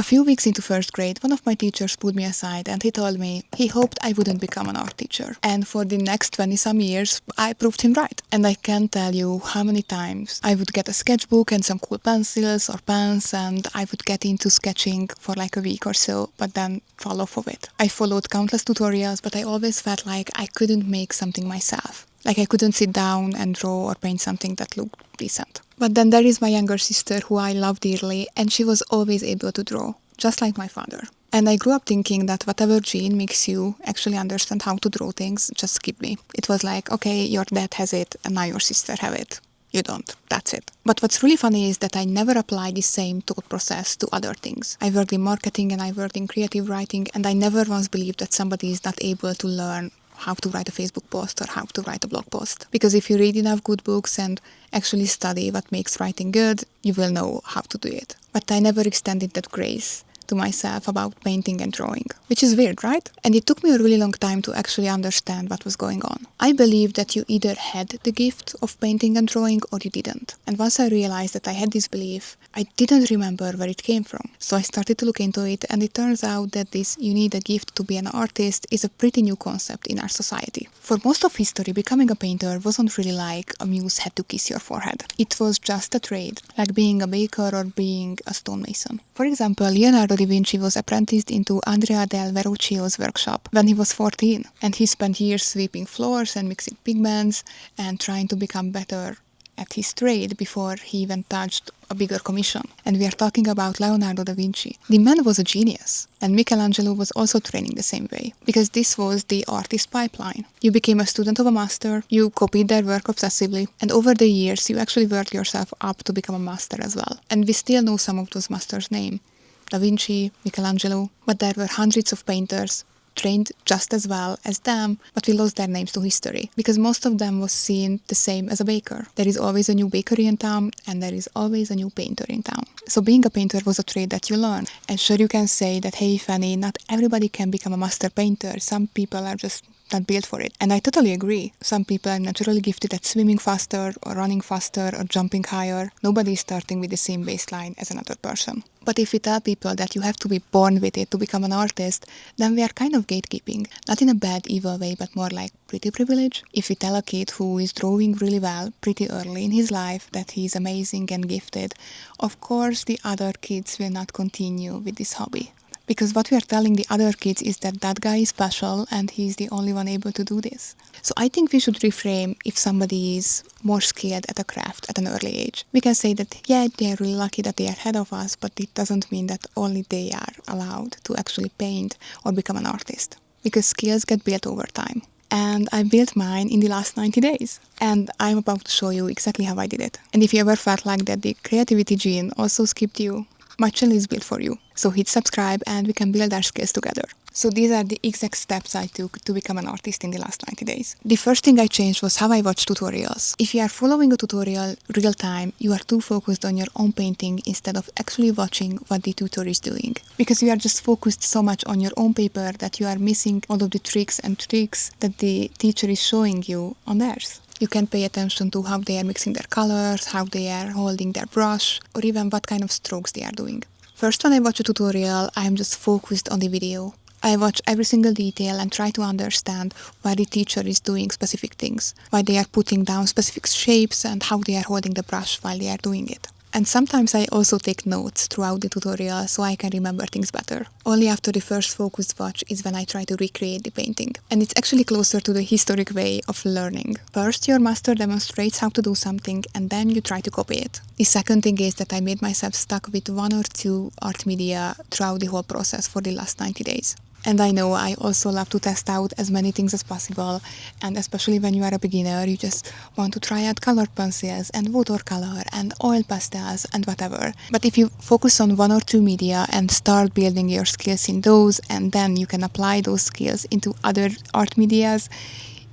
A few weeks into first grade, one of my teachers pulled me aside and he told me he hoped I wouldn't become an art teacher. And for the next 20 some years, I proved him right. And I can't tell you how many times I would get a sketchbook and some cool pencils or pens and I would get into sketching for like a week or so, but then fall off of it. I followed countless tutorials, but I always felt like I couldn't make something myself. Like I couldn't sit down and draw or paint something that looked decent. But then there is my younger sister who I love dearly, and she was always able to draw, just like my father. And I grew up thinking that whatever gene makes you actually understand how to draw things, just skip me. It was like, okay, your dad has it, and now your sister have it. You don't. That's it. But what's really funny is that I never applied the same thought process to other things. I worked in marketing and I worked in creative writing, and I never once believed that somebody is not able to learn how to write a Facebook post or how to write a blog post. Because if you read enough good books and actually study what makes writing good, you will know how to do it. But I never extended that grace to myself about painting and drawing, which is weird, right? And it took me a really long time to actually understand what was going on. I believe that you either had the gift of painting and drawing or you didn't. And once I realized that I had this belief, I didn't remember where it came from. So I started to look into it, and it turns out that this you need a gift to be an artist is a pretty new concept in our society. For most of history, becoming a painter wasn't really like a muse had to kiss your forehead. It was just a trade, like being a baker or being a stonemason. For example, Leonardo da Vinci was apprenticed into Andrea del Verrocchio's workshop when he was 14, and he spent years sweeping floors and mixing pigments and trying to become better at his trade before he even touched a bigger commission. And we are talking about Leonardo da Vinci. The man was a genius. And Michelangelo was also training the same way, because this was the artist pipeline. You became a student of a master, you copied their work obsessively, and over the years you actually worked yourself up to become a master as well. And we still know some of those masters' names. Da Vinci, Michelangelo, but there were hundreds of painters trained just as well as them, but we lost their names to history, because most of them was seen the same as a baker. There is always a new bakery in town, and there is always a new painter in town. So being a painter was a trade that you learn. And sure, you can say that, hey Fanny, not everybody can become a master painter. Some people are just not built for it. And I totally agree. Some people are naturally gifted at swimming faster, or running faster, or jumping higher. Nobody is starting with the same baseline as another person. But if we tell people that you have to be born with it to become an artist, then we are kind of gatekeeping. Not in a bad, evil way, but more like pretty privilege. If we tell a kid who is drawing really well pretty early in his life that he is amazing and gifted, of course the other kids will not continue with this hobby. Because what we are telling the other kids is that that guy is special and he's the only one able to do this. So I think we should reframe if somebody is more skilled at a craft at an early age. We can say that, yeah, they are really lucky that they are ahead of us, but it doesn't mean that only they are allowed to actually paint or become an artist. Because skills get built over time. And I built mine in the last 90 days. And I'm about to show you exactly how I did it. And if you ever felt like that the creativity gene also skipped you, my channel is built for you. So hit subscribe and we can build our skills together. So these are the exact steps I took to become an artist in the last 90 days. The first thing I changed was how I watch tutorials. If you are following a tutorial real time, you are too focused on your own painting instead of actually watching what the tutor is doing. Because you are just focused so much on your own paper that you are missing all of the tricks that the teacher is showing you on theirs. You can pay attention to how they are mixing their colors, how they are holding their brush, or even what kind of strokes they are doing. First, when I watch a tutorial, I am just focused on the video. I watch every single detail and try to understand why the teacher is doing specific things, why they are putting down specific shapes and how they are holding the brush while they are doing it. And sometimes I also take notes throughout the tutorial so I can remember things better. Only after the first focused watch is when I try to recreate the painting. And it's actually closer to the historic way of learning. First, your master demonstrates how to do something and then you try to copy it. The second thing is that I made myself stuck with one or two art media throughout the whole process for the last 90 days. And I know I also love to test out as many things as possible, and especially when you are a beginner, you just want to try out colored pencils and watercolor and oil pastels and whatever. But if you focus on one or two media and start building your skills in those, and then you can apply those skills into other art medias,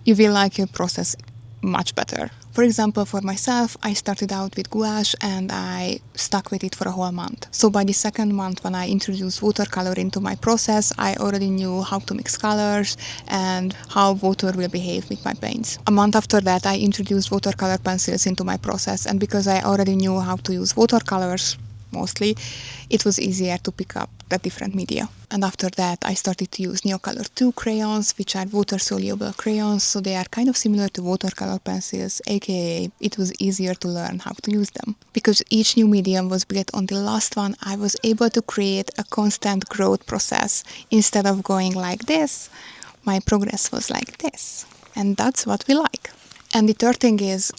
you will like your process much better. For example, for myself, I started out with gouache and I stuck with it for a whole month. So by the second month, when I introduced watercolor into my process, I already knew how to mix colors and how water will behave with my paints. A month after that, I introduced watercolor pencils into my process, and because I already knew how to use watercolors, mostly, it was easier to pick up the different media. And after that, I started to use Neocolor 2 crayons, which are water-soluble crayons, so they are kind of similar to watercolor pencils, aka it was easier to learn how to use them. Because each new medium was built on the last one, I was able to create a constant growth process. Instead of going like this, my progress was like this. And that's what we like. And the third thing is,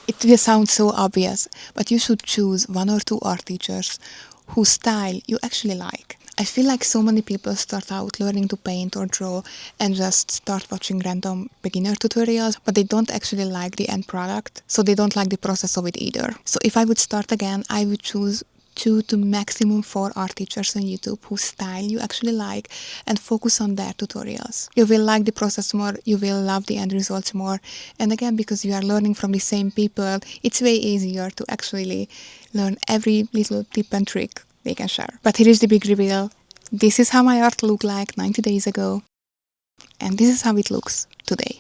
it will sound so obvious, but you should choose one or two art teachers whose style you actually like. I feel like so many people start out learning to paint or draw and just start watching random beginner tutorials, but they don't actually like the end product, so they don't like the process of it either. So if I would start again, I would choose 2 to maximum 4 art teachers on YouTube whose style you actually like and focus on their tutorials. You will like the process more, you will love the end results more, and again, because you are learning from the same people, it's way easier to actually learn every little tip and trick they can share. But here is the big reveal. This is how my art looked like 90 days ago, and this is how it looks today.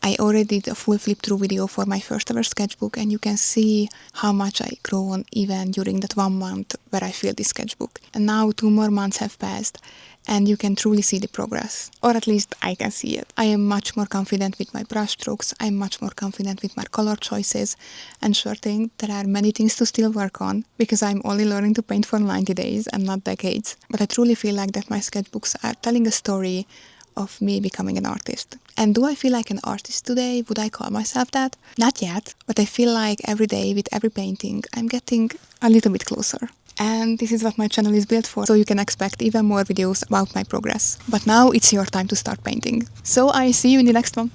I already did a full flip-through video for my first ever sketchbook, and you can see how much I grown even during that 1 month where I filled this sketchbook. And now 2 more months have passed, and you can truly see the progress. Or at least I can see it. I am much more confident with my brush strokes, I'm much more confident with my color choices, and sure thing, there are many things to still work on, because I'm only learning to paint for 90 days and not decades. But I truly feel like that my sketchbooks are telling a story of me becoming an artist. And do I feel like an artist today? Would I call myself that? Not yet, but I feel like every day with every painting, I'm getting a little bit closer. And this is what my channel is built for, so you can expect even more videos about my progress. But now it's your time to start painting. So I see you in the next one.